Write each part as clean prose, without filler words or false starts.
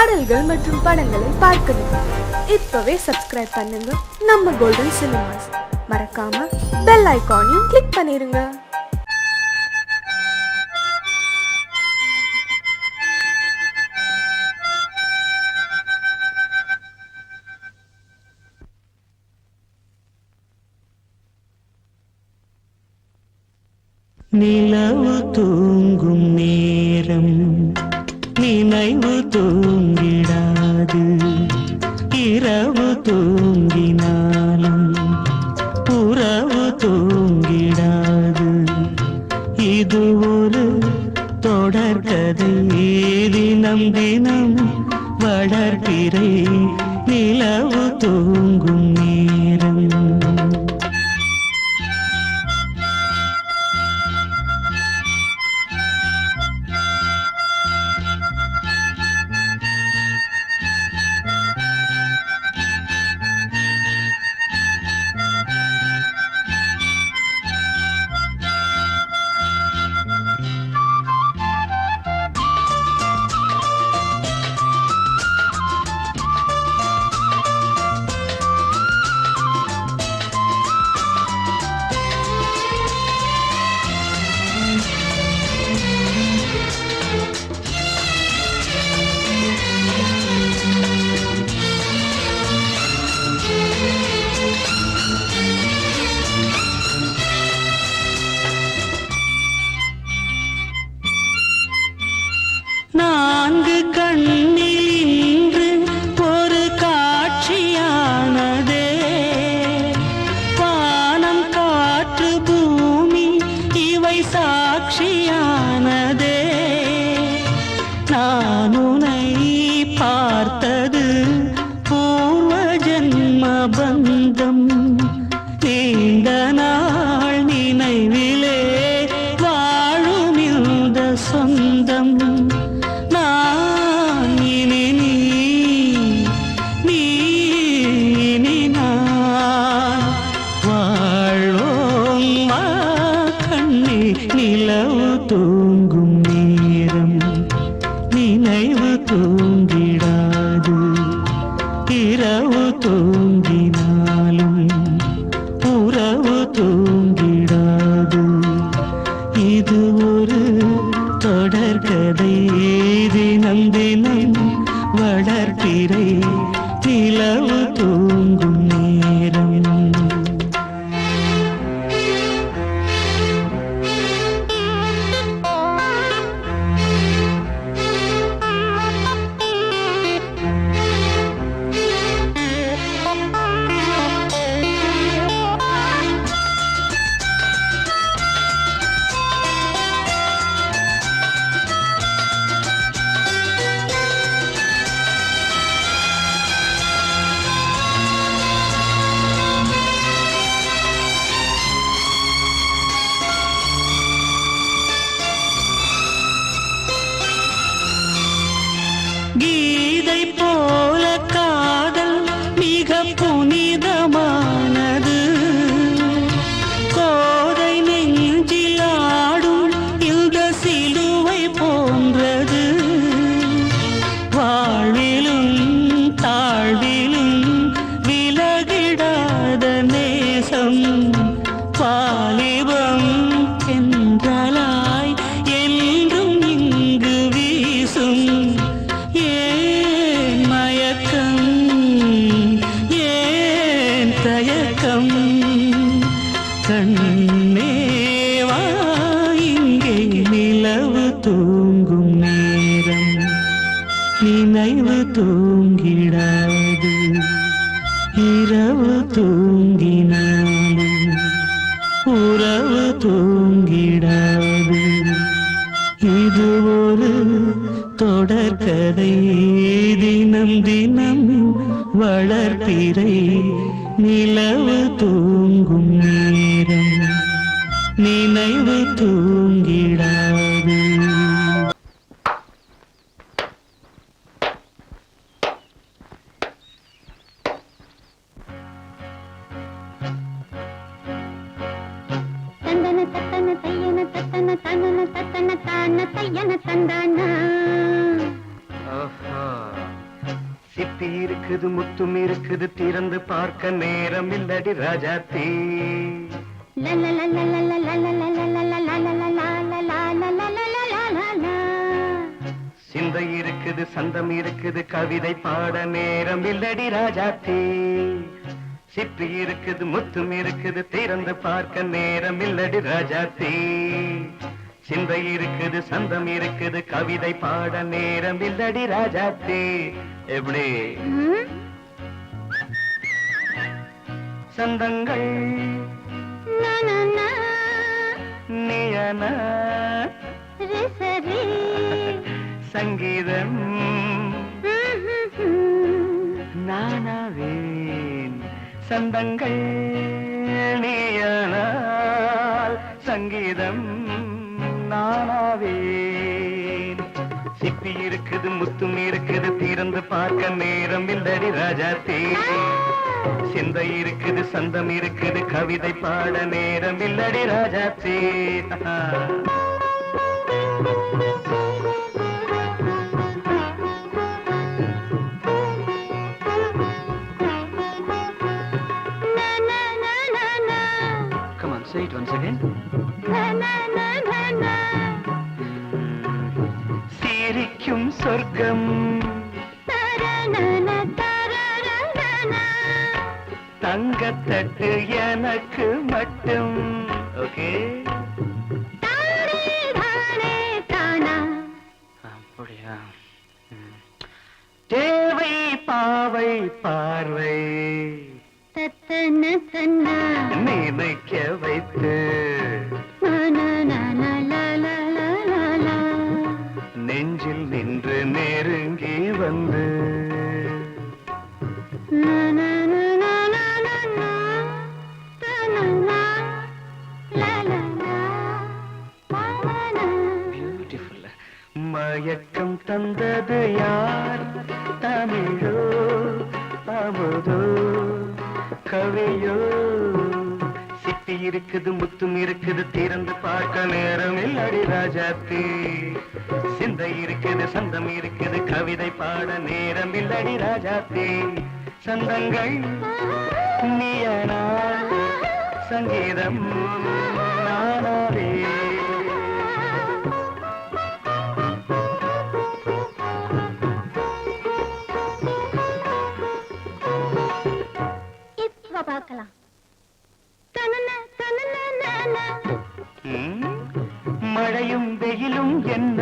பாடல்கள் மற்றும் படங்களை பார்க்கணுமா? இப்பவே சப்ஸ்கிரைப் பண்ணுங்க நம்ம கோல்டன் சினிமாஸ். மறக்காம பெல் ஐகானையும் கிளிக் பண்ணிருங்க. நிலவு தூங்கும் நேரம் நினைவு தூங்கிடாது, இரவு தூங்கினாலும் உறவு தூங்கிடாது. இது ஒரு தொடர்கதை, தினம் தினம் வளர்பிறை நிலவு தூங்கும் நேரம். நான்கு கண்ணின்று ஒரு காட்சியானதே, வானம் காற்று பூமி இவை சாட்சியானதே. நான் உன்னை பார்த்தது பூர்வ ஜன்ம பந்தம், நீண்ட நாள் நினைவிலே வாழும் இந்த சொந்தம். நிலவு தூங்கும் நேரம் நினைவு தூங்கிடாது, இரவு தூங்கினாலும் உறவு தூங்கிடாது. இது ஒரு தொடர்கதை, தினம் தினம் வளர்பிறை நிலவு தூங்கும் நேரம். கீதை போல காதல் மிக புனிதமானது, கோதை நெஞ்சில் ஆடும் இந்த சிலுவை போன்றது. வாழ்விலும் தாழ்விலும் விலகிடாத நேசம், வாலிபம் என்றலாய் என்றும் இங்கு வீசும். ஏன் மயக்கம், ஏன் தயக்கம், கண்ணேவா இங்கே நிலவு தூங்கும் நேரம் நினைவு தூங்கிடாது, இரவு தூங்கினாலும் உறவு தூங்கிடாது. இது ஒரு தொடர்கதை, தினம் தினம் வளர்பிறை நிலவு தூங்கும் நேரம் நினைவு தூங்கிடாது. தந்தன தத்தன தையன தத்தன தனன தத்தன தான தையன தந்தானா ஓஹோ. சிப்பி இருக்குது முத்தும் இருக்குது திறந்து பார்க்க நேரம் இல்லடி ராஜாத்தி. சிந்தை இருக்குது சந்தம் இருக்குது கவிதை பாட நேரம் இல்லடி ராஜாத்தி. சிப்பி இருக்குது முத்தும் இருக்குது திறந்து பார்க்க நேரம் இல்லடி ராஜாத்தி. சிந்தை இருக்குது சந்தம் இருக்குது கவிதை பாட நேரம் இல்லடி ராஜாத்தி. எப்படி சந்தங்கள் நீயன சங்கீதம் நானாவேன். சந்தங்கள் நீயனால் சங்கீதம் நானாவேன். சிப்பி இருக்குது முத்தும் இருக்குது திறந்து பார்க்க நேரம் இல்லடி ராஜாத்தி. சிந்தை இருக்குது சந்தம் இருக்குது கவிதை பாட நேரம் இல்லடி Rajathi. Come on, say it once again. சிரிக்கும் சொர்க்கம் தங்கத்தட்டு எனக்கு மட்டும். ஓகே அப்படியா? தேவை பாவை பார்வை நினைக்க வைத்து நெஞ்சில் நின்று நெருங்கி வந்து பியூட்டிஃபுல். மயக்கம் தந்தது யார்? தமிழோ அமுதோ கவியோ? சிப்பி இருக்குது முத்தும் இருக்குது திறந்து பார்க்க நேரம் இல்லடி ராஜாத்தி. சிந்தை இருக்குது சந்தம் இருக்குது கவிதை பாட நேரம் இல்லடி ராஜாத்தி. சந்தங்கள் நீயனா சங்கீதம் நானாவே. இப்ப பார்க்கலாம். மழையும் வெயிலும் என்ன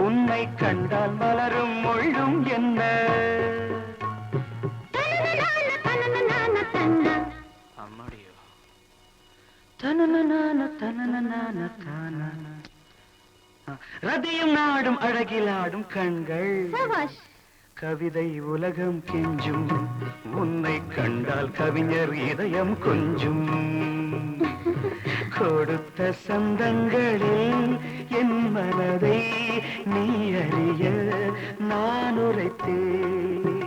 உன்னை கண்டால் மலரும் மொழியும் என்ன? அம்மாடியோ ரதியும் நாடும் அழகிலாடும் கண்கள் கவிதை உலகம் கெஞ்சும். உன்னை கண்டால் கவிஞர் இதயம் கொஞ்சும். கொடுத்த சந்தங்களில் என் மனதை நீ அறிய நான் உரைத்தேன்.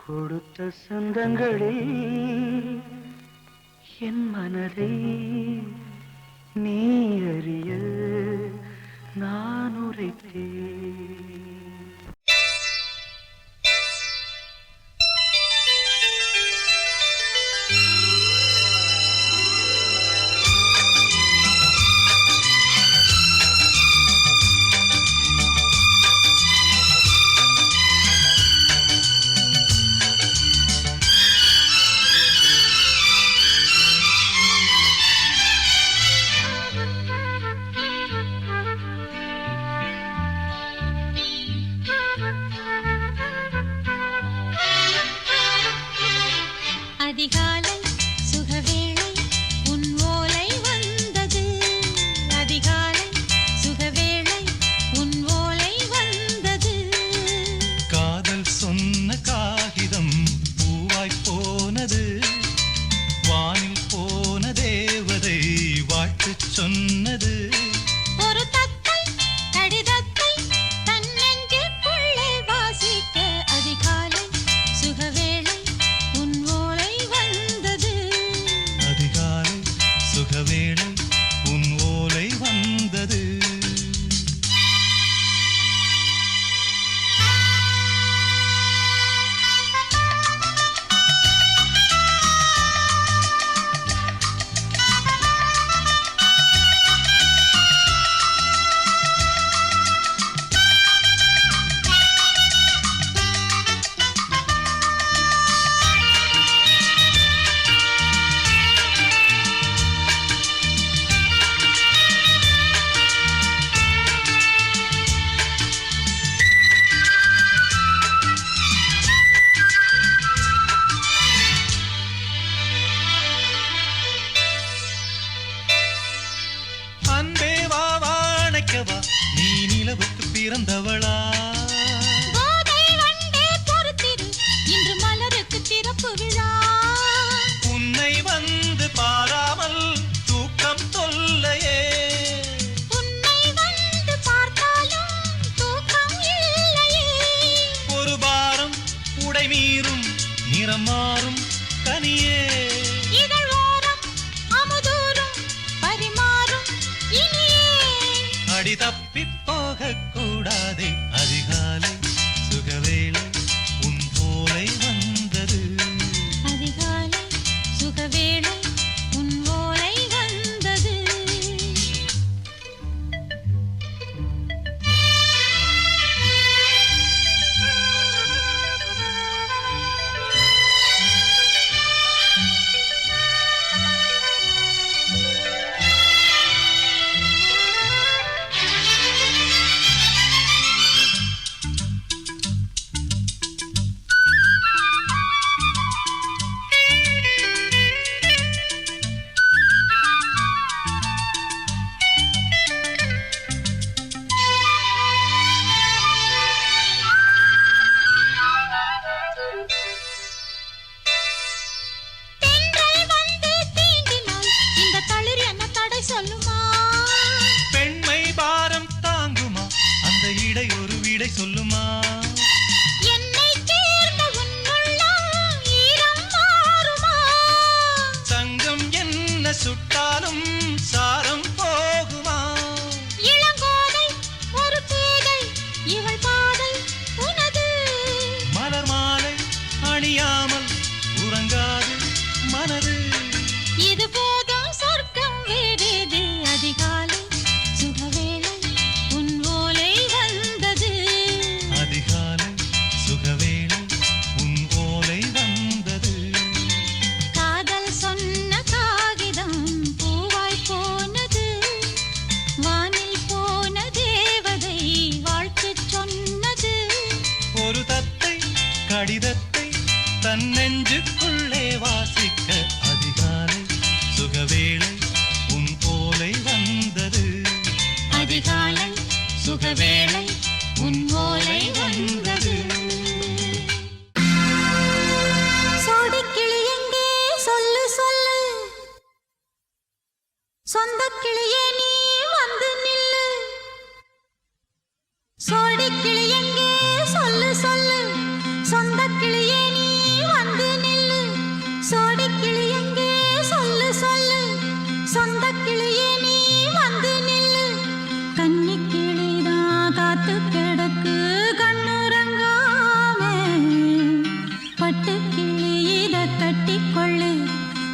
கொடுத்த சந்தங்களில் என் மனதை நீ அறிய நான் உரைத்தேன். வைக்கவா நீ நிலவுக்கு பிறந்தவளா கோதை வண்டே பொறுத்திரு இன்று மலருக்கு திறப்பு விழா உன்னை வந்து பாராமல் தூக்கம் தொல்லையே உன்னை வந்து பார்த்தாலும் தூக்கம் இல்லையே ஒரு பாரம் உடை மீறும் நிறம் மாறும் கனியே இதழ் ஓரம் அமுதூரும் பரிமாறும் இனியே அடி தப்பி போக கூடாதே அதிகாலை சுகவேளை உன் போலை வந்தது அதிகாலை சுகவேளை உன் ஓலை வந்தது தென்றல் வந்து தீண்டினால் இந்த தளிர் என்ன தடை சொல்லுமா பெண்மை பாரம் தாங்குமா அந்த இடை ஒரு விடை சொல்லுமா என்னை சேர்ந்த உன்னுள்ளம் ஈரம் மாறுமா சங்கம் என்ன சுட்டாலும் சாரம் போகுமா இளங்கோதை ஒரு பேதை இவள் பாதை உனது மலர் மாலை அணியாமல் உறங்காது மனது இது போதும் சொர்க்கம் வேறேது அதிகாலை சுகவேளை உன் ஓலை வந்தது அதிகாலை சுகவேளை உன் ஓலை வந்தது காதல் சொன்ன காகிதம் பூவாய் போனது வானில் போன தேவதை வாழ்த்து சொன்னது ஒரு தத்தை கடிதத்தை தன் நெஞ்சுக்குள்ளே வாசிக்க அதிகாலை சுகவேளை உன் ஓலை வந்தது அதிகாலை சுகவேளை உன் ஓலை வந்தது சோடிக்கிளி எங்கே சொல்லு சொல்லு சொந்த கிளியே நீ வந்து நில்லு சோடிக்கிளி எங்கே சொல்லு சொல்லு சொந்த கிளியே நீ வந்து நில்லு சோடிக்கிளி எங்கே சொல்லு சொல்லு சொந்த கிளியே நீ வந்து நில்லு கன்னி கிளிதான் காத்து கிடக்கு கண்ணுறங்காமே பட்டு கிளி இத கட்டிக்கொள்ளு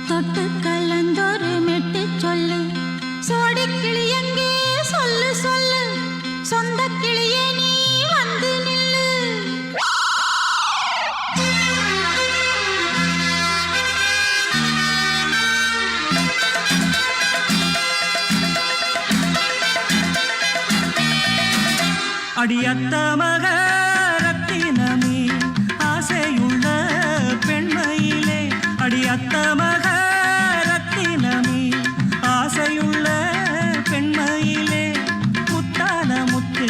தொட்டு கலந்தொரு மெட்டு சொல்லு சோடிக்கிளி எங்கே சொல்லு சொல்லு சொந்த கிளியே நீ வந்து நில்லு அடியத்த மக ரத்தினமே ஆசையுள்ள பெண்மையிலே அடியத்த மக ரத்தினமே ஆசையுள்ள பெண்மையிலே முத்தான முத்தே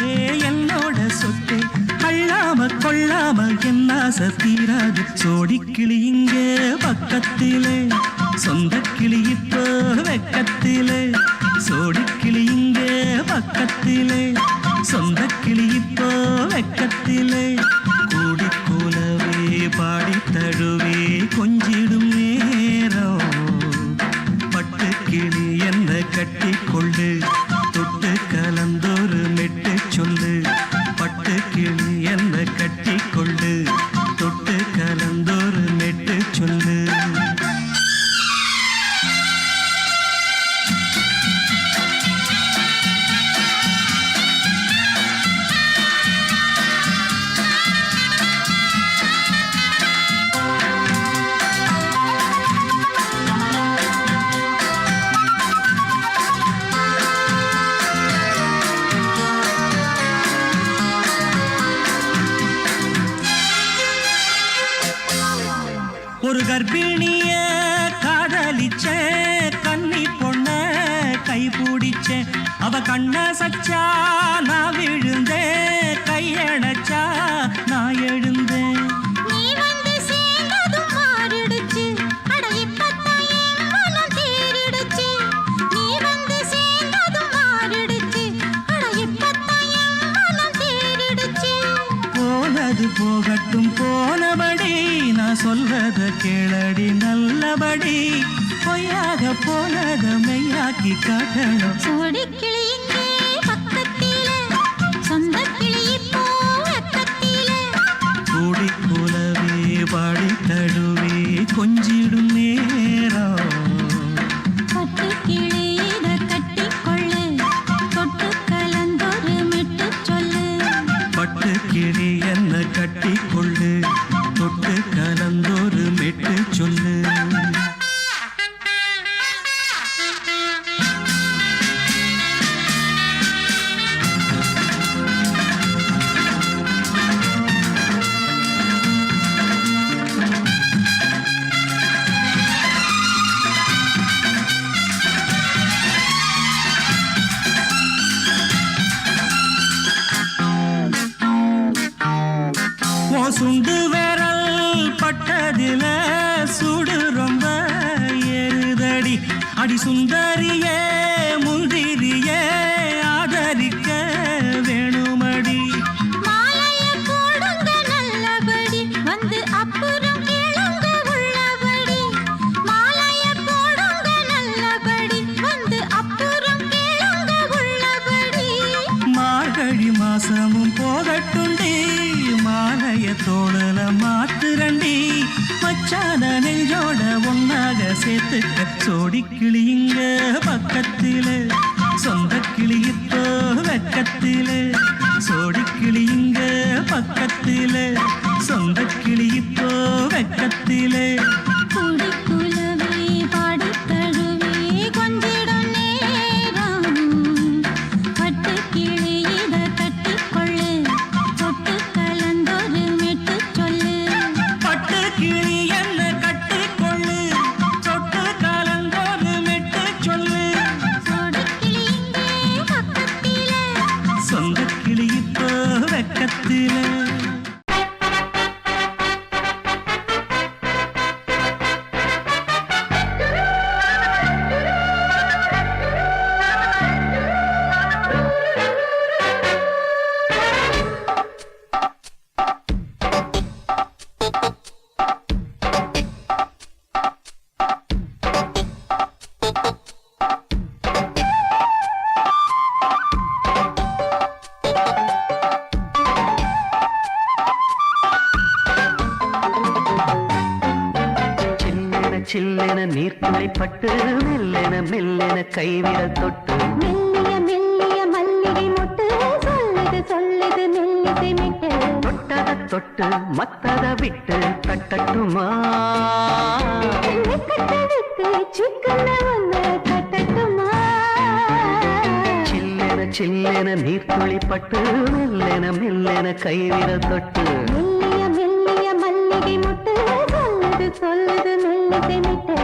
என்னோட சொத்தே அள்ளாம கொள்ளாம என்ன சத்தீராது சோடிக்கிளி இங்கே பக்கத்திலே சொந்த கிளி இப்போ வெக்கத்திலே சோடிக்கிளி இங்கே பக்கத்திலே சொந்த கிளி இப்போ வெக்கத்திலே கூடிக்கூலவே பாடி தழுவே கொஞ்சிடும் நேரம் பட்டு கிளி என்ன கட்டிக்கொள்ளு தொட்டு கலந்தொரு மெட்டு சொல்லு பட்டு கிளி என்ன கட்டிக்கொள்ளு தொட்டு கலந்தொரு மெட்டு சொல்லு ஒரு கர்ப்பிணிய காதலிச்ச கன்னி பொண்ண கை பிடிச்ச அவ கண்ண சச்சா நான் விழுந்தேன், கையணைச்சா நான் எழுந்தேன். நீ வந்து சேர்ந்ததும் மாறிடுச்சு, அட இப்பத்தான் என் மனம் தேறிடுச்சு. நீ வந்து சேர்ந்ததும் மாறிடுச்சு, அட இப்பத்தான் என் மனம் தேறிடுச்சு. போனது போகட்டும் போனபடி, நான் சொல்றத கேளடி நல்லபடி. பொய்யாக போனத மெய்யாக்கி காட்டணும். சோடிக்கிளி இங்கே பக்கத்திலே, சொந்த கிளி இப்போ வெக்கத்திலே. கூடி கூலவே பாடி தழுவி கொஞ்சிடும் நேரம். பட்டு கிளி இத கட்டிக்கொள்ளு, தொட்டு கலந்தொரு மெட்டு சொல்லு. பட்டு கிளி என்ன கட்டிக்கொள்ளு, தொட்டு கலந்தொரு மெட்டு சொல்லு. சுண்டு விரல் பட்டதில சுடு ரொம்ப ஏறுதடி. அடி சுந்தரியே முந்திரியே ஆதரிக்க வேணுமடி. மாலைய போடுங்க நல்லபடி, வந்து அப்புறம் கேளுங்க உள்ளபடி. மாலைய போடுங்க நல்லபடி, வந்து அப்புறம் கேளுங்க உள்ளபடி. மார்கழி மாசமும் போகட்டுண்டி, மாலைய தோழல மாத்துரண்டி. மச்சான நெஞ்சோட ஒன்னாக சேர்த்துக்க. சோடி கிளியுங்க பக்கத்தில, சொந்த கிளி இப்போ வெக்கத்தில. சோடி கிளியுங்க பக்கத்தில, சொந்த கிளி இப்போ வெக்கத்தில. கூடி குலவி பாடி தழுவி கொஞ்சிடும் நேரம். பட்டு கிளி இத கட்டிக்கொள்ளு, தொட்டு கலந்தொரு மெட்டு சொல்லு. பட்டு கிளி என்ன கட்டிக்கொள்ளு, தொட்டு கலந்தொரு மெட்டு சொல்லு. சோடிக்கிளி இங்கே பக்கத்திலே, சொந்த கிளி இப்போ வெக்கத்தில. சில்லென நீர்த்துளை பட்டு மெல்லென மெல்லென கைவிரல் தொட்டு மெல்லிய மெல்லிய மல்லிகை மொட்டு சொல்லுது சொல்லுது மெல்லிசை மெட்டு. தொட்டத தொட்டு மத்தத விட்டு தட்டட்டுமா? கட்டவிட்டு சிக்கன ஒன்று கட்டட்டுமா? சில்லென சில்லென நீர்த்துளி பட்டு மெல்லென மெல்லென கைவிரல் தொட்டு மெல்லிய மெல்லிய மல்லிகை மொட்டு சொல்லுது சொல்லுது மெல்லிசை மெட்டு.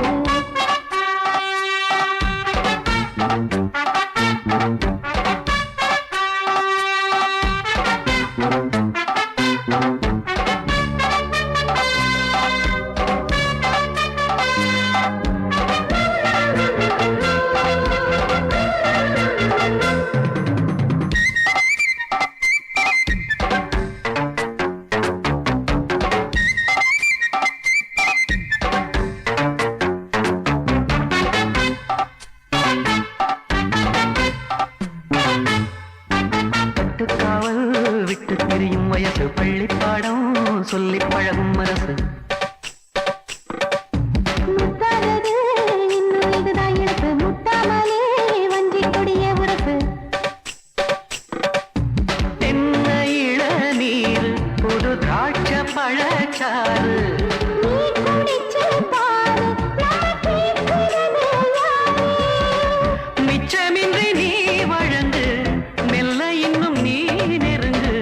காவல் விட்டு திரியும் வயசு பள்ளிப்பாடம் சொல்லி பழகும் மனசு முத்தாதது இன்னும் இதுதான் இழப்பு, முட்டாமலே வஞ்சி கொடிய உறப்பு. தென்னை இளநீர் புது திராட்சை பழச்சாறு நீ குடிச்சு பாரு, நான் கேட்கிறது யாரு? மிச்சமின்றி நீ வழங்கு மெல்ல இன்னும் நீ நெருங்கு.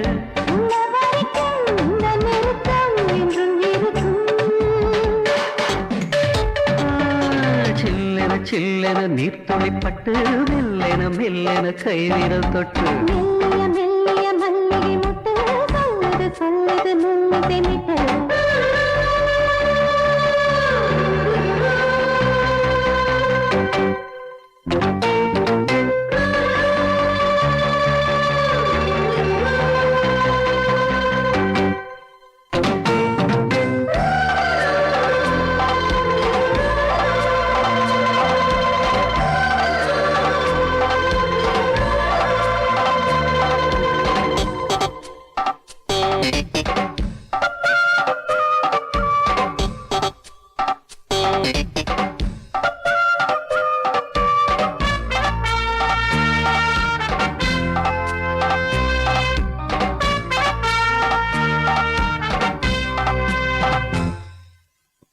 உள்ள வரைக்கும் இந்த நெருக்கம் என்றும் இருக்கும். கைவிரல் தொட்டு மெல்லிய மெல்லிய மல்லிகை முட்டு சொல்லுது சொல்லுது மெல்லிசை மிட்டு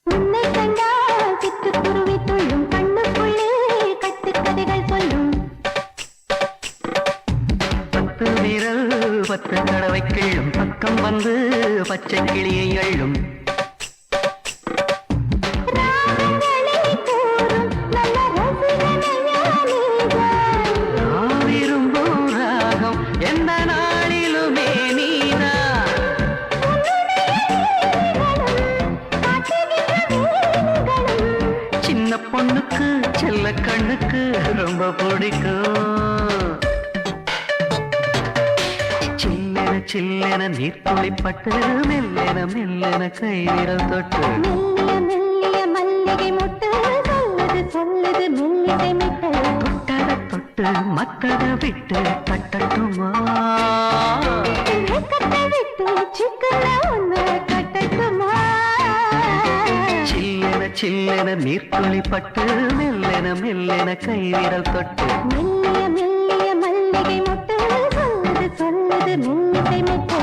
உன்னை கண்டால் சிட்டுக்குருவி துள்ளும் கண்ணுக்குள்ளே கட்டுக்கதைகள் சொல்லும் பத்து விரல் 10 தடவை கிள்ளும் பக்கம் வந்து பச்சை கிளியை அள்ளும் ராகங்களை கூறும் நல்ல ரசிகனையா நீதான். நான் விரும்பும் ராகம் எந்த நாளிலுமே நீதான் சின்ன பொண்ணுக்கு செல்ல கண்ணுக்கு ரொம்ப பிடிக்கும் சில்லென சில்லென நீர்த்துளிப்பட்டு மெல்லென மெல்லென கைவிரல் தொட்டு மெல்லிய மெல்லிய மல்லிகை முட்டு சொல்லுது சொல்லுது மெல்லிசை மிட்டு தொட்டத தொட்டு மத்தத விட்டு தட்டட்டுமா கட்டை விட்டு சிக்கன ஒன்று கட்டட்டுமா சில்லென சில்லென நீர்த்துளிப்பட்டு மெல்லென மெல்லென கைவிரல் தொட்டு மெல்லிய மெல்லிய மல்லிகை முட்டு சொல்லுது சொல்லுது மெல்லிசை மிட்டு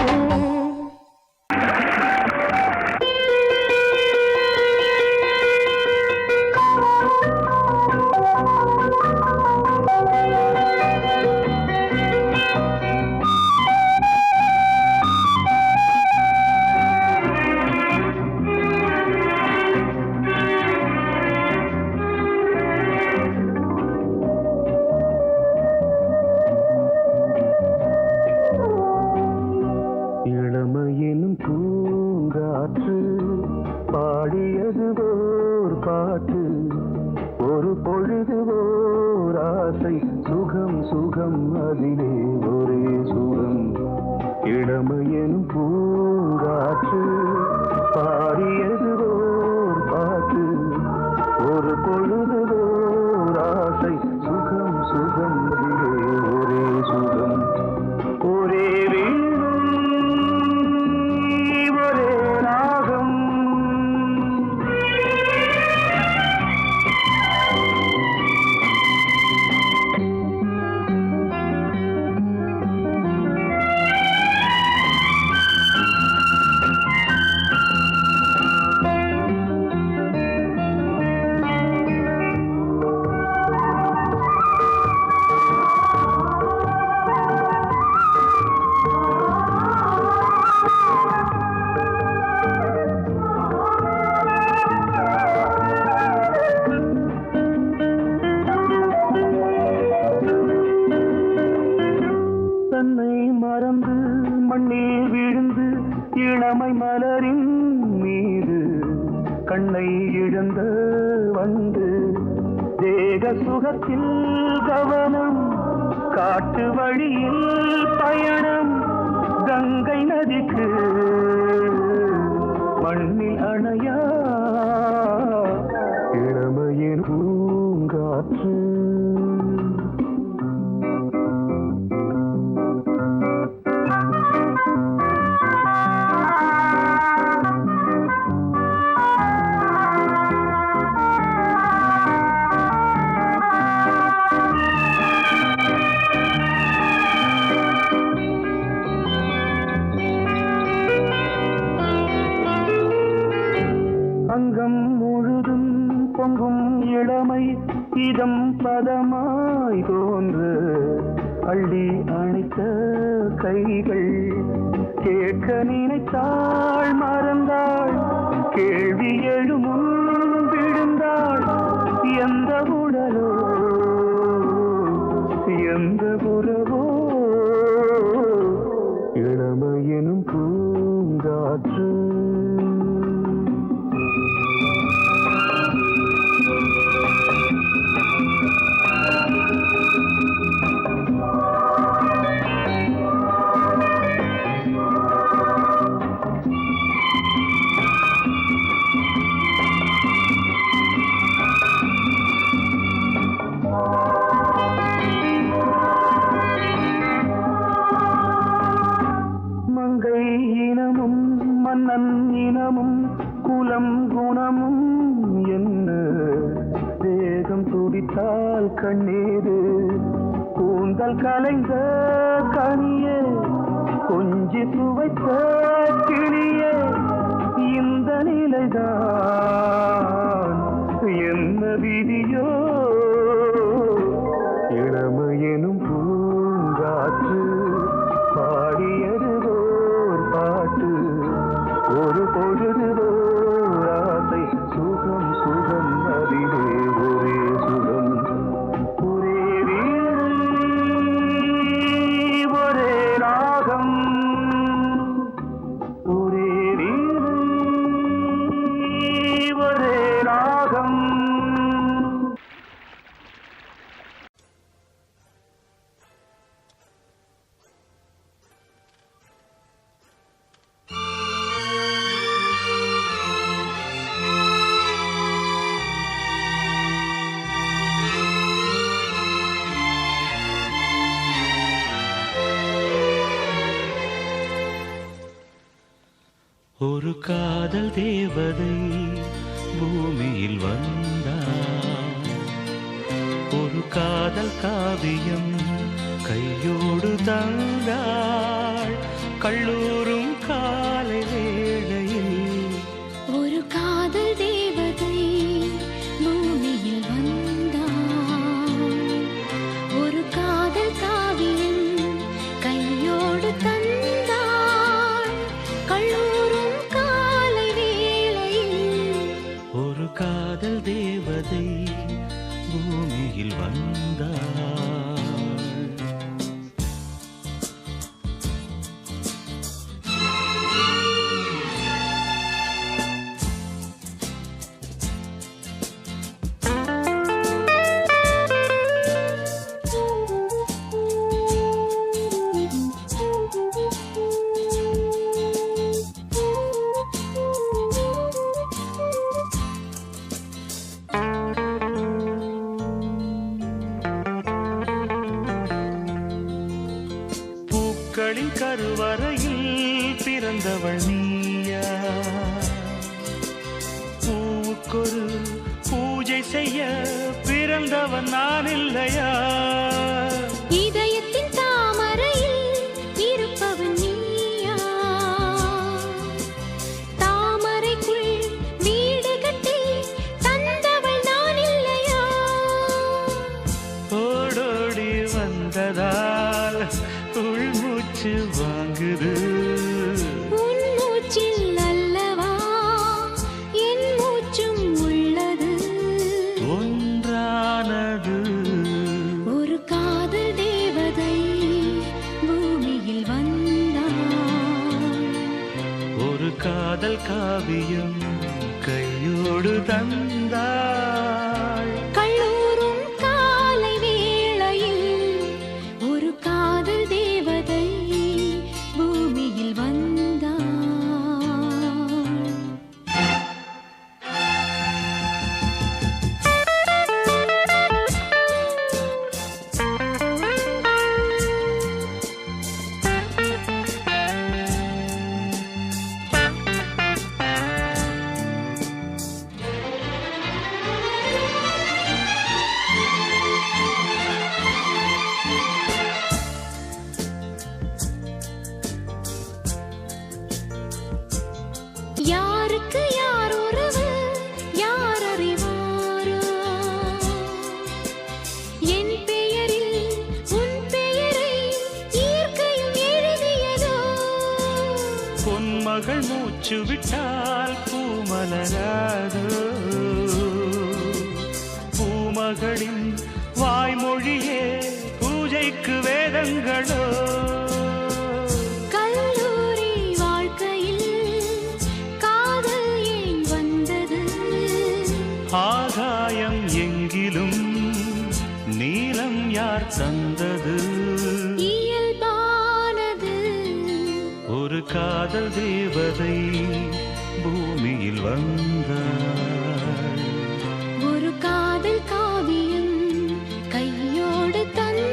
இளமையினும் பூங்காற்று பாடியது ஓர் பாட்டு ஒரு பொழுது ஓர் ஆசை சுகம் சுகம் அதிலே ஒரே சுகம் இளமையினும் பூங்காற்று பாடியது ஓர் பாட்டு ஒரு பொழுது ஓர் ஆசை சுகம் சுகம் அதிலே ஒரே சுகம் ஒரே ஒரே ராகம் தன்னை மறந்து மண்ணில் விழுந்து இளமை மலரின் மீது கண்ணை இழந்த வந்து தேக சுகத்தில் கவனம் காட்டு வழியில் பயணம் கங்கை நதிக்கு மண்ணில் அணையா இளமையின் பூங்காற்று அங்கம் முழுதும் பொங்கும் இளமை இதம் பதமாய் தோன்று அள்ளி அணைத்த கைகள் கேட்க நினைத்தாள் மறந்தாள் கேள்வி எழுமுன் விழுந்தாள் எந்த உடலோ எந்த உறவோ இளமையெனும் பூங்காற்று. மன்னன் இனமும் குலம் குணமும் என்ன தேகம் துடித்தால் கண்ணீரு கூந்தல் கலைந்த கனியே கொஞ்சி துவைத்த கிளியே இந்த நிலைதான் என்ன விதியோ இளமையெனும் பூங்காற்று பாடியதுவோர் பாட்டு ஒரு பொழுதுவோர் ஆசை சுகம் சுகம் அதிலே ஒரே சுகம் ஒரே வீடு ஒரே ராகம் ஒரே வீடு ஒரே ராகம். ஒரு காதல் தேவதை பூமியில் வந்தாள். ஒரு காதல் காவியம் கையோடு தந்தாள். கல்லூரும் காலை வேளையில் ஒரு காதல் தேவதை பூமியில் வந்தாள். ஒரு காதல் காவியம் கையோடு தந்தாள். கல்லூரும் காலை வேளையில் ஒரு காதல் தேவதை பூமியில் வந்தாள். பூக்களின் கருவறையில் பிறந்தவள் நீயா? பூவுக்கொரு பூஜை செய்ய பிறந்தவன் நான் இல்லையா? இதயத்தின் தாமரையில் இருப்பவன் நீயா? தாமரைக்குள் வீடு கட்டி தந்தவள் நான் இல்லையா? ஓடோடி வந்ததால் உள்மூச்சு வாங்குது. உன் மூச்சில் அல்லவா என் மூச்சும் உள்ளது. ஒன்றானது ஒரு காதல் தேவதை பூமியில் வந்தாள். ஒரு காதல் காவியம் கையோடு தந்தாள். கல்லூரும் காலை வேளையில் ஒரு காதல் தேவதை பூமியில் வந்தாள். யாருக்கு யார் உறவு யார் அறிவாரோ? என் பெயரில் உன் பெயரை இயற்கையும் எழுதியதோ? பொன்மகள் மூச்சு விட்டால் பூமலராதோ? பூமகளின் வாய்மொழியே பூஜை பூஜைக்கு வேதங்களோ கல்லூரி வாழ்க்கையில் காதல் ஏன் வந்தது ஆகாயம் எங்கிலும் நீலம் யார் தந்தது இயல்பானது ஒரு காதல் தேவதை பூமியில் வந்தாள் ஒரு காதல் காவியம் கையோடு தந்தாள்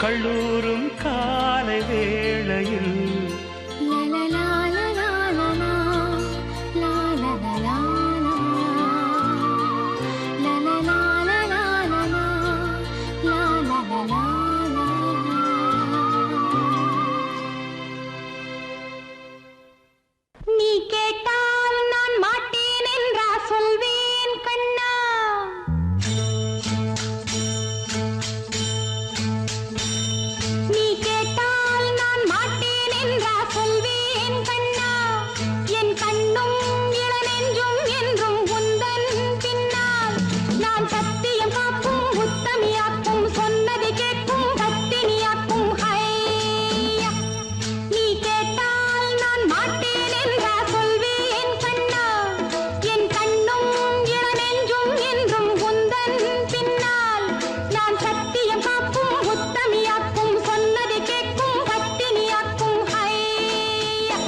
கல்லூரும் காலை வேளையில் லலலாலலாலலா, லாலலலாலலா, லலலாலலாலலா, லாலலலாலலா. நீ கேட்டால் நான் மாட்டேன் என்றா சொல்வேன் கண்ணா நீ கேட்டால் நான் மாட்டேன் என்றா சொல்வேன் கண்ணா என் கண்ணும் இளநெஞ்சும் என்றும் உந்தன் பின்னால் நான் சத்தியம் காக்கும் உத்தமியாக்கும் சொன்னதை கேட்கும் பத்தினியாக்கும் ஹையா நீ கேட்டால் நான் மாட்டேன் என்றா சொல்வேன் கண்ணா என் கண்ணும் இளநெஞ்சும் என்றும் உந்தன் பின்னால் நான் சத்தியம் காக்கும் உத்தமியாக்கும் சொன்னதை கேட்கும் பத்தினியாக்கும் ஹையா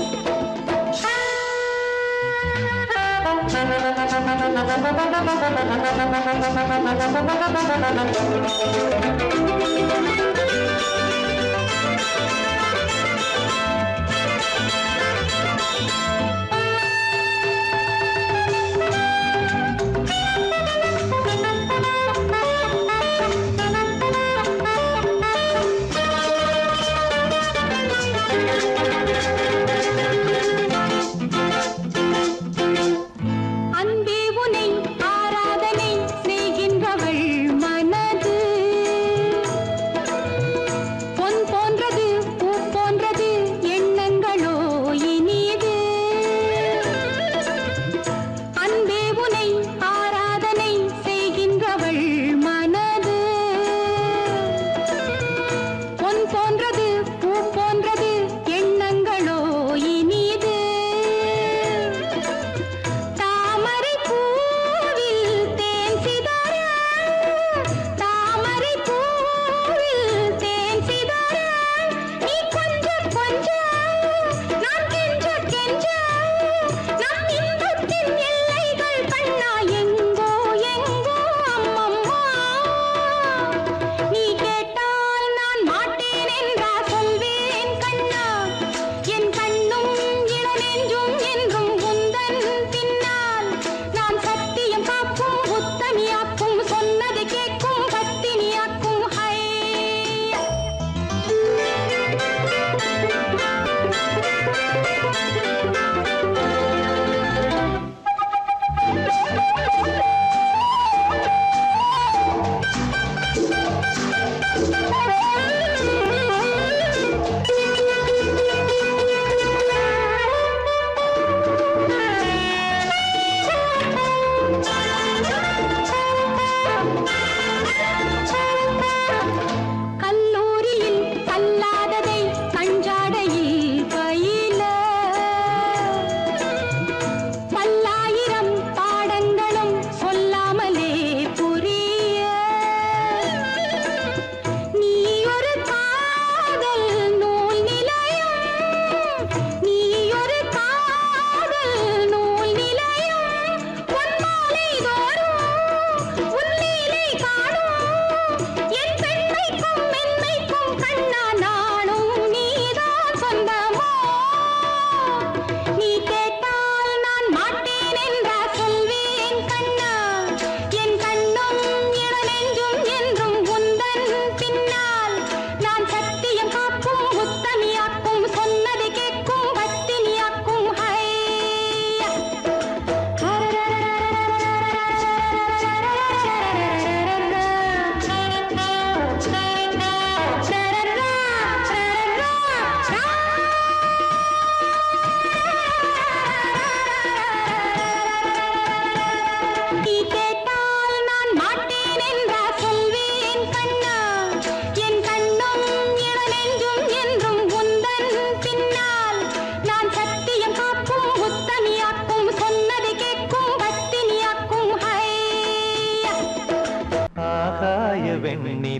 அன்பே உனை ஆராதனை செய்கின்றவள் மனது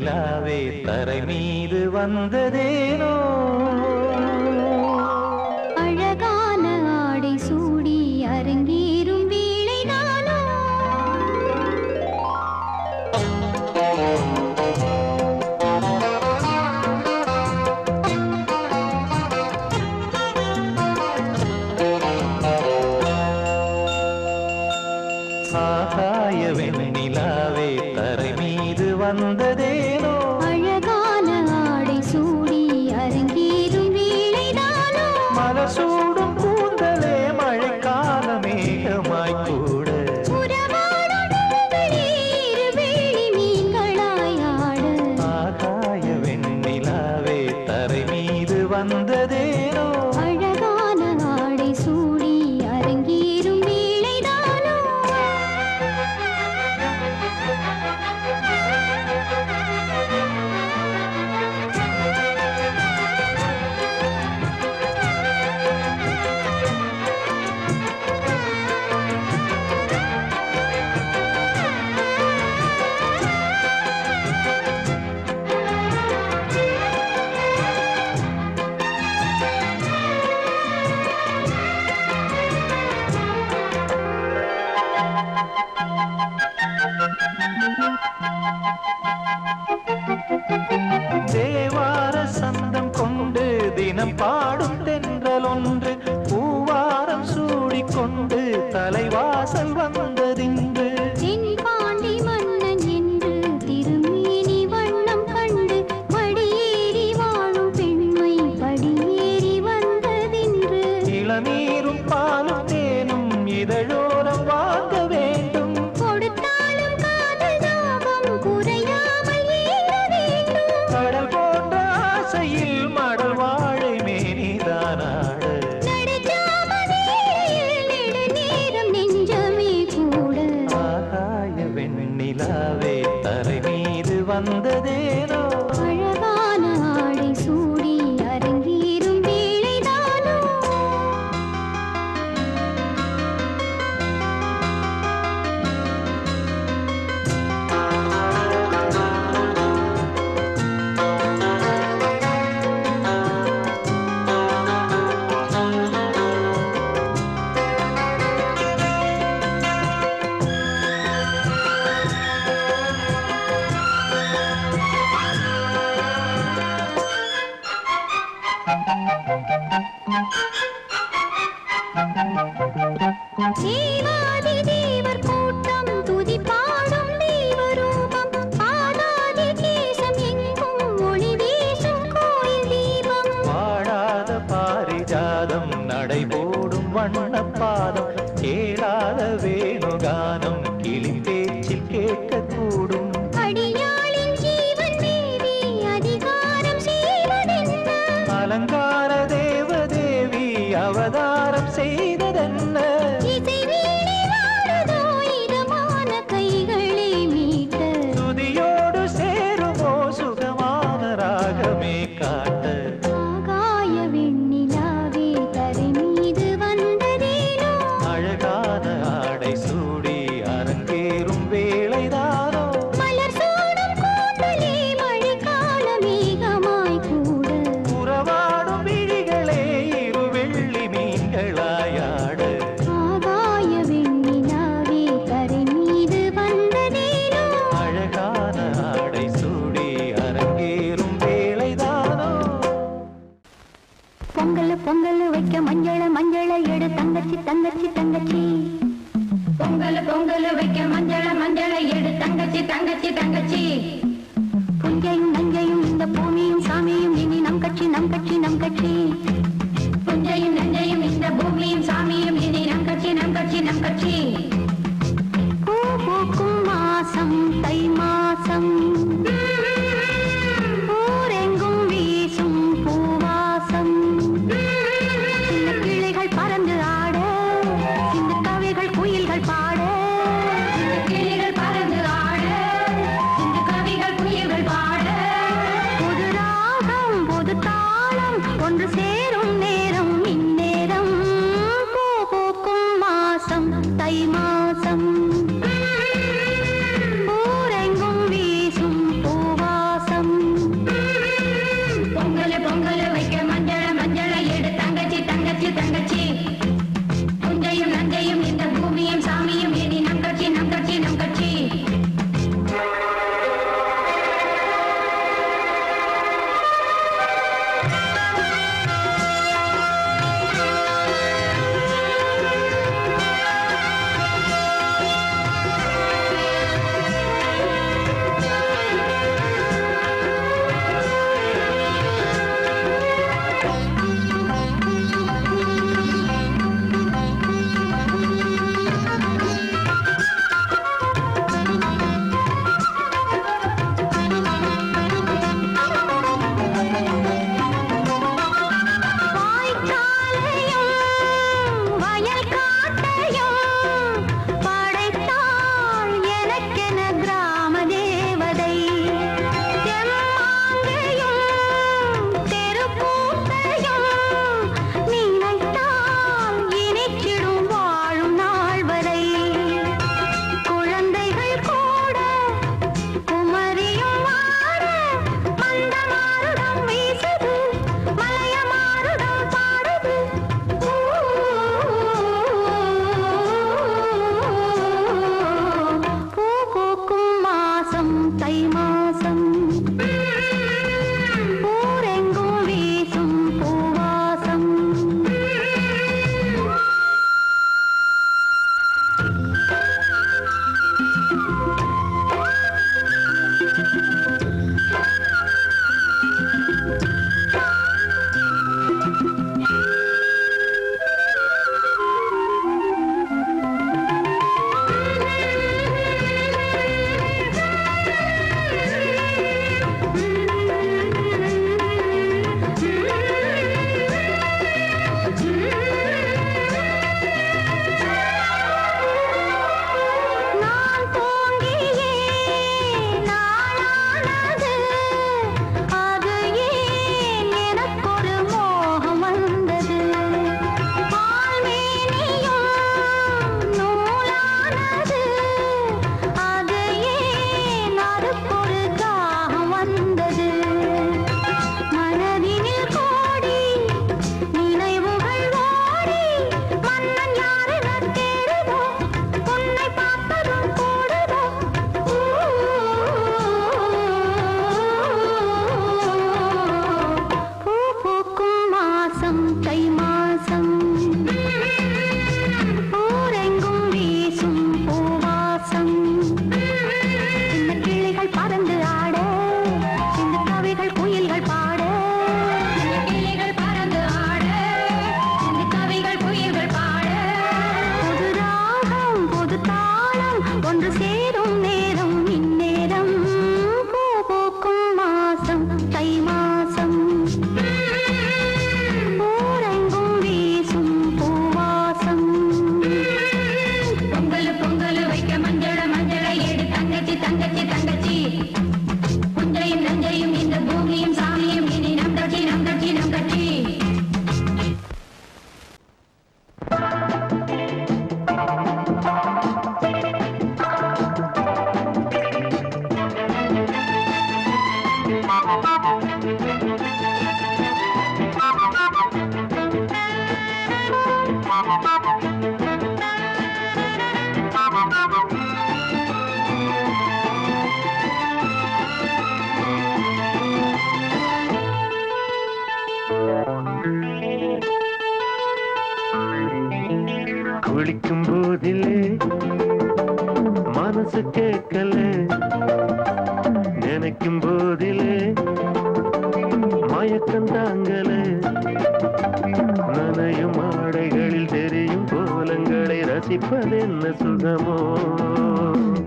வெண்ணிலாவே தரை மீது வந்ததேனோ அழகான ஆடை சூடி அரங்கேறும் வேளை நானோ ஆகாய வெண்ணிலாவே தரை மீது வந்ததேனோ அழகான ஆடை சூடி அரங்கேறும் வேளை நானோ மலர் சூடும் கூந்தலே மழைக்கால மேகமாய் கூட உறவாடும் உங்களே இருவேளி மீன்களாய் ஆட ஆகாய வெண்ணிலாவே தரை மீது வந்ததேனோ அழகான ஆடை சூடி அரங்கேறும் வேளை நானோ தேவார சந்தம் கொண்டு தினம் பாடும் தென்றல் ஒன்று பூவாரம் சூடிக்கொண்டு தலைவாசல் வந்ததின்று தென்பாண்டி மன்னன் என்று திருமேனி வண்ணம் கண்டு மடியேறி வாழும் பெண்மை படியேறி வந்ததின்று இளநீரும் பாலும் தேனும் இதழோரம் வாங்க வேண்டும் கொடுத்தாலும் காதல் தாபம் குறையாமல் ஏற வேண்டும் கடல் போன்ற ஆசையில் மடல் வாழை மேனிதானாட நடுச்சாமவேளையில் நெடுநேரம் நெஞ்சமே கூட ஆகாய வெண்ணிலாவே தரை மீது வந்ததேனோ அழகான ஆடை சூடி அரங்கேறும் வேளைதானோ தேவாதி தேவர் கூட்டம் துதி பாடும் தெய்வரூபம் பாதாதி தேசம் எங்கும் ஒளி வீசும் கோயில் தீபம் வாழாத பாரிஜாதம் நடைபோடும் வண்ணப்பாதம் கேளாத வேணுகானம் கிளி பேச்சில் கேட்கக்கூடும் அடியாளின் ஜீவன் தேவி அதிகாரம் செய்வதென்ன அலங்கார தேவதேவி அவதாரம் செய்ததென்ன இசை வீணை வாழுதோ இதமான கைகளை மீட்ட துதியோடு சேருமோ சுகமான ராகமே காட்ட ஆகாய வெண்ணிலாவே தரை மீது வந்ததேனோ அழகான ஆடை சூடி அரங்கேறும் வேளைதானோ மலர் சூடும் கூந்தலே மழைக்கால மேகமாய் கூட உறவாடும் விழிகளே இரு வெள்ளி மீன்களாயாட ஆகாய வெண்ணிலாவே தரை மீது வந்ததேனோ அழகான ஆடை சூடி அரங்கேறும் வேளைதானோ பொங்கல் பொங்கல் வைக்க மஞ்சள மஞ்சள எடு தங்கச்சி தங்கச்சி தங்கச்சி பொங்கல் பொங்கல் வைக்க மஞ்சள மஞ்சள எடு தங்கச்சி தங்கச்சி தங்கச்சி புஞ்சையும் நஞ்சையும் இந்த பூமியும் சாமியும் இனி நம் கட்சி நம் கட்சி நம் கட்சி புஞ்சையும் நஞ்சையும் இந்த பூமியும் சாமியும் இனி நம் கட்சி நம் கட்சி நம் கட்சி பூ பூக்கும் மாசம் தை மாசம் ஊரெங்கும் வீசும் பூவாசம் சின்ன கிளைகள் பறந்து ஆட சின்ன கவிகள் குயில்கள் பாட சின்ன கிளைகள் பறந்து ஆட சின்ன கவிகள் குயில்கள் பாட புது ராகம் புது தாளம் ஒன்று சேரும் நேரம் இந்நேரம் பூ பூக்கும் மாசம் தை மாசம் ஊரெங்கும் வீசும் பூவாசம் குளிக்கும் போதிலே மனசு கேட்கல, நினைக்கும் போதிலே மயக்கம் தாங்கல, நனையும் ஆடைகளில் தெரியும் கோலங்களை ரசிப்பதென்ன சுகமோ.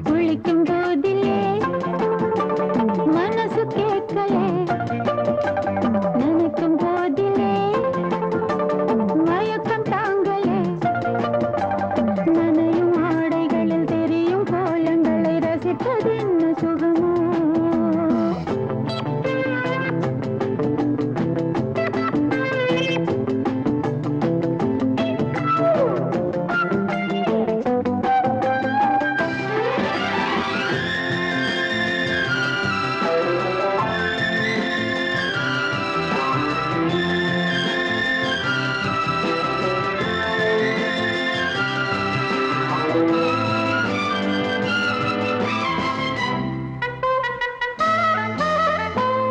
குளிக்கும் போதிலே மனசு கேட்கல, நினைக்கும் போதிலே மயக்கம் தாங்கலே, நனையும் ஆடைகளில் தெரியும் கோலங்களை ரசிப்பதென்ன சுகமோ.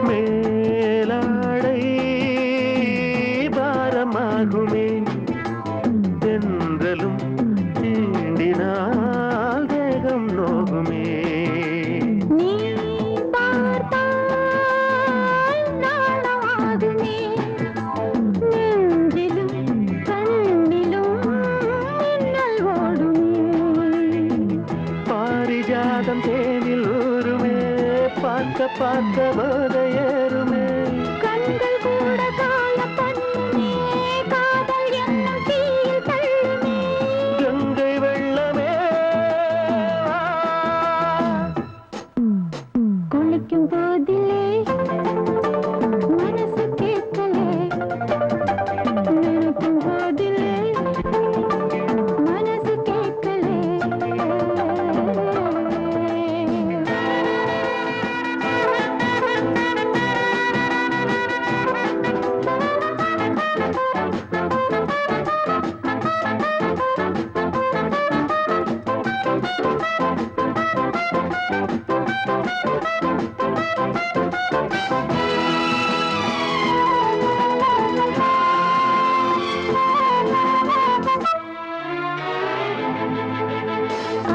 மேலாடை பாரமாகுமே, தென்றலும் தீண்டினால் தேகம் நோகுமே. நீ பார்த்தால் நாணமாகுமே, நெஞ்சிலும் கண்ணிலும் மின்னல் ஓடுமே. பாரிஜாதம் தேனில் ஊருமே, பார்க்க பார்க்க போதையேறுமே. கண்கள் கூட காய பண்ணுமே, காதல் என்னும் தீயில் தள்ளுமே. கங்கை வெள்ளமே குளிக்கும் போதிலே மனசு கேட்கலே, நினைக்கும் போதிலே மனசு கேட்கலே.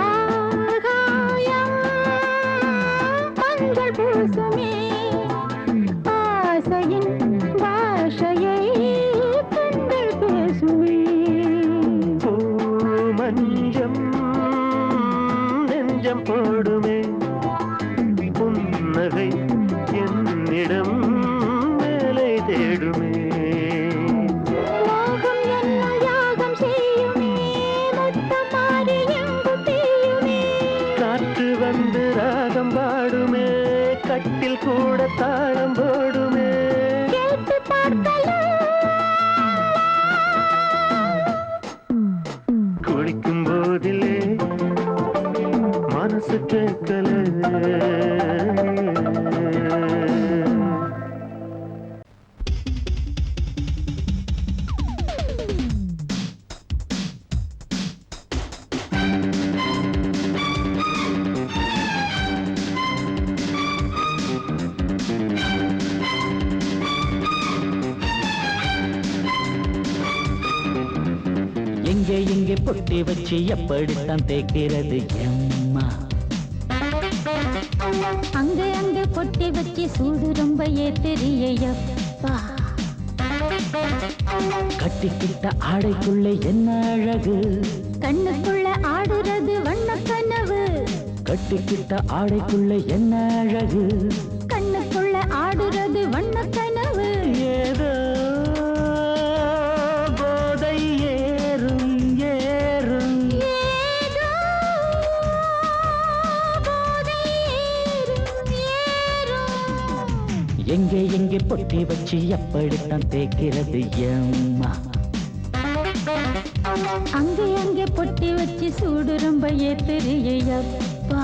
ஆகாயம் மஞ்சள் பூசுமே, ஆசையின் பாஷையை கண்கள் பேசுமே. பூமஞ்சம் நெஞ்சம் போடுமே, புன்னகை என்னிடம் மேலே தேடுமே. மோகம் என்னும் யாகம் செய்யுமே, முத்தம் மாறி எங்கும் தீயுமே. காற்று வந்து ராகம் பாடுமே, கட்டில் கூட தாளம் போடுமே. கேட்டு பார்க்கலாம். குளிக்கும் போதிலே மனசு கேட்கல. எங்கே எங்கே பொட்டி வச்சு எப்படித்தான் தேய்க்கிறது எம்மா. அங்க அங்க பொட்டி வச்சு சூடு ரொம்ப ஏத்தெரியப்பா. கட்டிக்கிட்ட ஆடைக்குள்ளே என்ன அழகு, கண்ணுக்குள்ள ஆடுறது வண்ண கனவு. கட்டிக்கிட்ட ஆடைக்குள்ளே என்ன அழகு, கண்ணுக்குள்ள ஆடுறது வண்ண கனவு. ஏதோ போதை ஏறும் ஏறும். ஏதோ போதை ஏறும் ஏறும். எங்கே எங்கே பொட்டி வச்சு எப்படித்தான் தேய்க்கிறது எம்மா. அங்கே அங்கே பொட்டி வச்சு சூடு ரொம்ப ஏத்தெரியப்பா.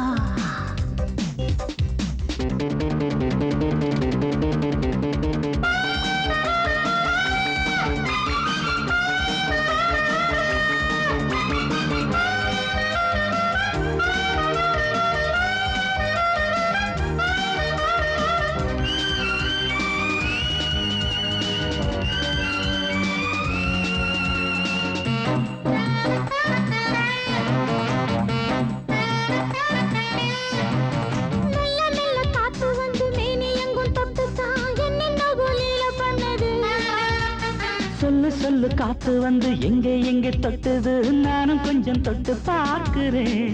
சொல்லு சொல்லு காத்து வந்து எங்கே எங்கே தொட்டுது நானும் கொஞ்சம் தொட்டு பார்க்கிறேன்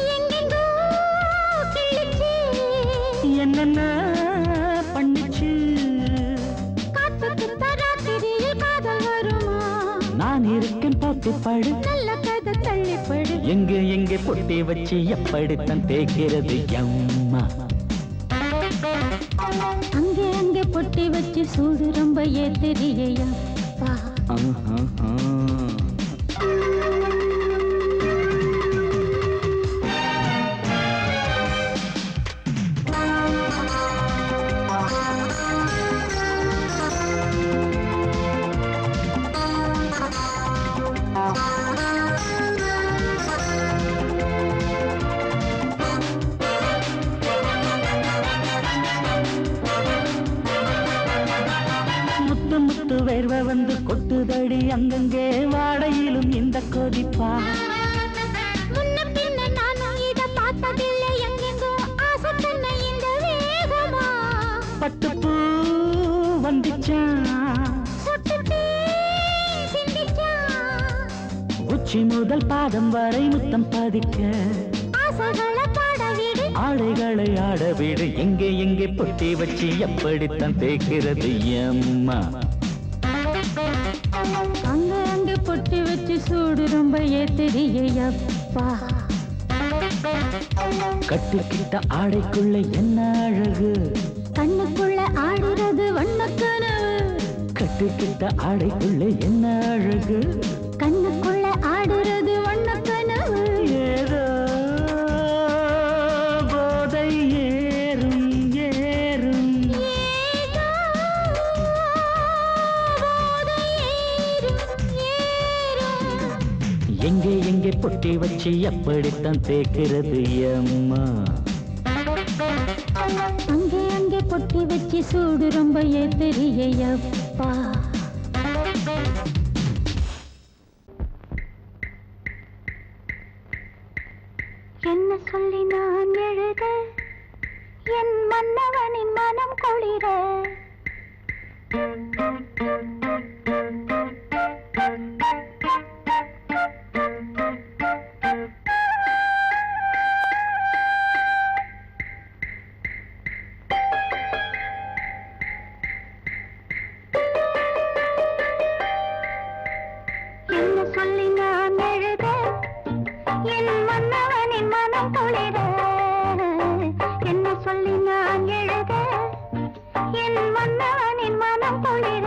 எங்கெங்கோ கிழிச்சு என்னென்ன பண்ணிச்சு காத்துக்கு தராத்திரியில் காதல் வருமா நான் இருக்கேன் பார்த்து படு நல்ல கதை தள்ளிப்படு எங்கே எங்கே பொட்டி வச்சு எப்படித்தான் தேய்க்கிறது அம்மா அங்கே அங்கே பொட்டி வச்சு சூடு ரொம்ப ஏத்தெரியையா முத்து முத்து வேர்வை வந்து கொட்டுதடி அங்கங்கே வாடையிலும் இந்த கொதிப்பா முன்ன பின்ன நானும் இத பார்த்ததில்லை எங்கெங்கோ ஆசை தன்னை இந்த வேகமா பட்டுப்பூ வந்துச்சா சுட்டுட்டே சிந்திச்சா உச்சி முதல் பாதம் வரை முத்தம் பதிக்க ஆசைகளை பாட விடு ஆடைகளை ஆட வீடு எங்கே எங்கே பொட்டி வச்சு எப்படித்தான் தேய்க்கிறது அம்மா அங்க அங்க பொட்டி வச்சு சூடு ரொம்ப ஏத்தெரியப்பா கட்டிக்கிட்ட ஆடைக்குள்ள என்ன அழகு கண்ணுக்குள்ள ஆடுறது வண்ணக்கனவு கட்டிக்கிட்ட ஆடைக்குள்ள என்ன அழகு கண்ணுக்குள்ள ஆடுறது வண்ணக்கனவு ஏதோ போதை ஏறும் ஏறும் ஏதோ போதை ஏறும் ஏறும் எங்கே எங்கே பொட்டி வச்சு எப்படித்தான் தேய்க்கிறது அம்மா அங்கே அங்கே பொட்டி வச்சு சூடு ரொம்ப ஏத்தெரியப்பா என்ன சொல்லி நான் எழுத என் மன்னவனின் மனம் குளிர என்ன சொல்லி நான் எழுத என் மன்னவனின் மனம் குளிர என்ன சொல்லி நான் எழுத என் மன்னவனின் மனம் குளிர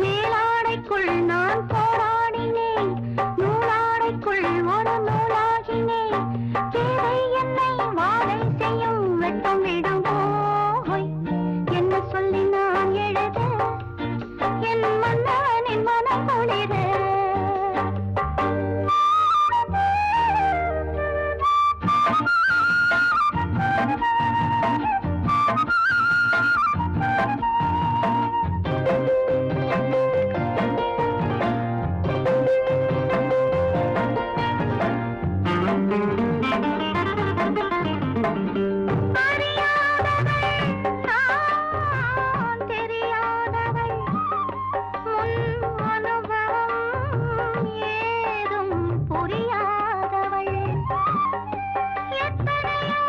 மேலாடைக்குள் நான் போராடினேன் நூலாடைக்குள் ஒரு நூலாகினேன் தேவை என்னை வாழை செய்யும் வெட்டம் விடும் போய் என்ன சொல்லி நான் எழுத என் மன்னவனின் மனம் குளிர நான் தெரியாதவள் முன் அனுபவம் ஏதும் புரியாதவள் எத்தனையோ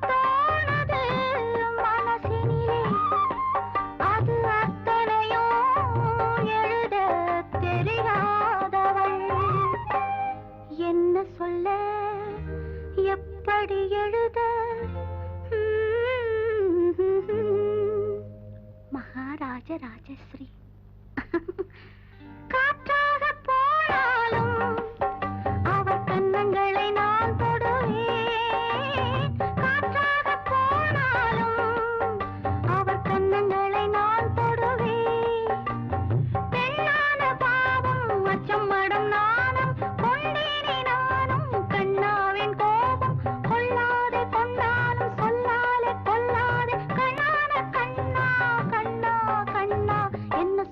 தோணுது மனசினிலே அது அத்தனையோ எழுத தெரியாதவள் என்ன சொல்ல எப்படி எழுத மகாராஜ ராஜஸ்ரீ காற்றாக போனாலும் அவர் கன்னங்களை நான் தொடுவேன் காற்றாக போனாலும் அவர் கன்னங்களை நான் தொடுவேன் பெண்ணான பாவம் அச்சம் மடம் நாணம் கொண்டேனே நானும் கண்ணாவின் கோபம் கொள்ளாதே கொண்டாலும் சொல்லாலே கொல்லாதே கண்ணான கண்ணா கண்ணா கண்ணா என்ன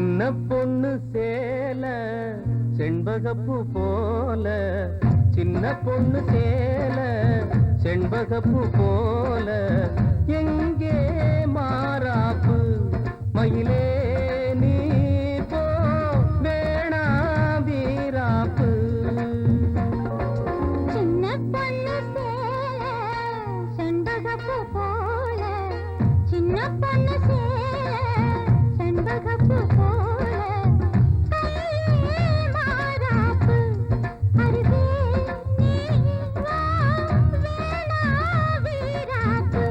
சின்ன பொண்ணு சேல செண்பகப்பூ போல, சின்ன பொண்ணு சேல செண்பகப்பூ போல, எங்கே மாறாப்பு மயிலே நீ போ வேணா வீராப்பு. சின்ன பொண்ணு சேல செண்பகப்பூ போல, சின்ன பொண்ணு சேல செண்பகப்பூ போல, கையே மாறாப்பு அருகே நீ வா வேணா வீராப்பு.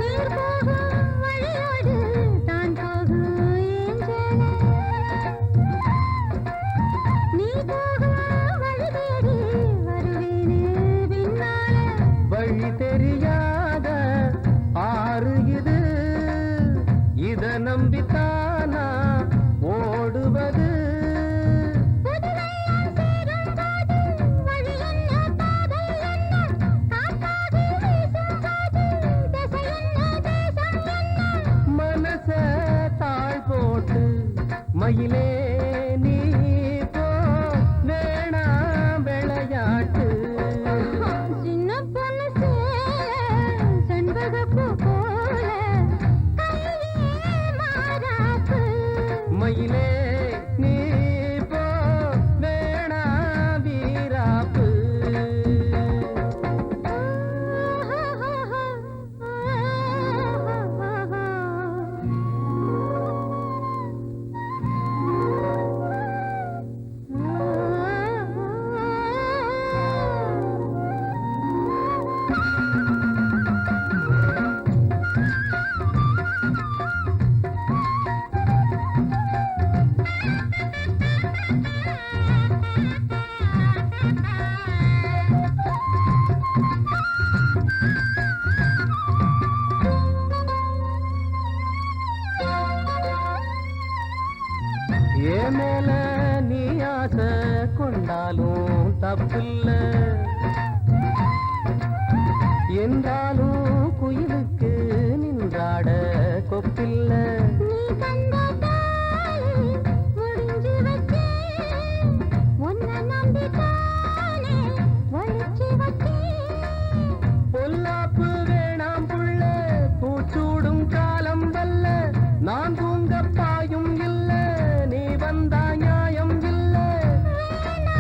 நீர் போகும் வழியோடு தான் போகும் ஏஞ்சலே, நீ போகும் வழி தேடி வருவேனே பின்னாலே. வழி தெரியாத ஆறு இது, இத நம்பித்தானா ஓடுவது. புதுவெள்ளம் சேரும் போது வழி என்ன பாதை என்ன, காற்றாகி வீசும் போது திசை என்ன தேசம் என்ன. மனச தாழ் போட்டு மயிலே நீ போ வேணா விளையாட்டு. சின்ன பொண்ணு சேல செண்பகப்பூ போல, கையே மாறாப்பு மயிலே நீ போ வேணா வீராப்பு. ஏ மேல நீ ஆசை கொண்டாலும் தப்பில்ல, என்றாலும் குயிலுக்கு நின்றாட கொப்பில்ல. நீ தந்த தாலி முடிஞ்சு வச்சேன், உன்னை நம்பித்தானே ஒளிச்சு வச்சேன். பொல்லாப்பு வேணாம் புள்ள, பூச்சூடும் காலம் வல்ல, நான் தூங்க பாயும் இல்ல, நீ வந்தா நியாயம் இல்ல. வேணா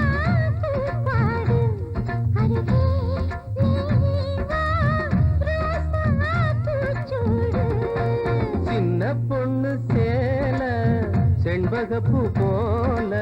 பூப்பாடு அருகே நீ வா ரோசா பூச்சூடு. சின்ன பொண்ணு சேல செண்பகப்பூ போல,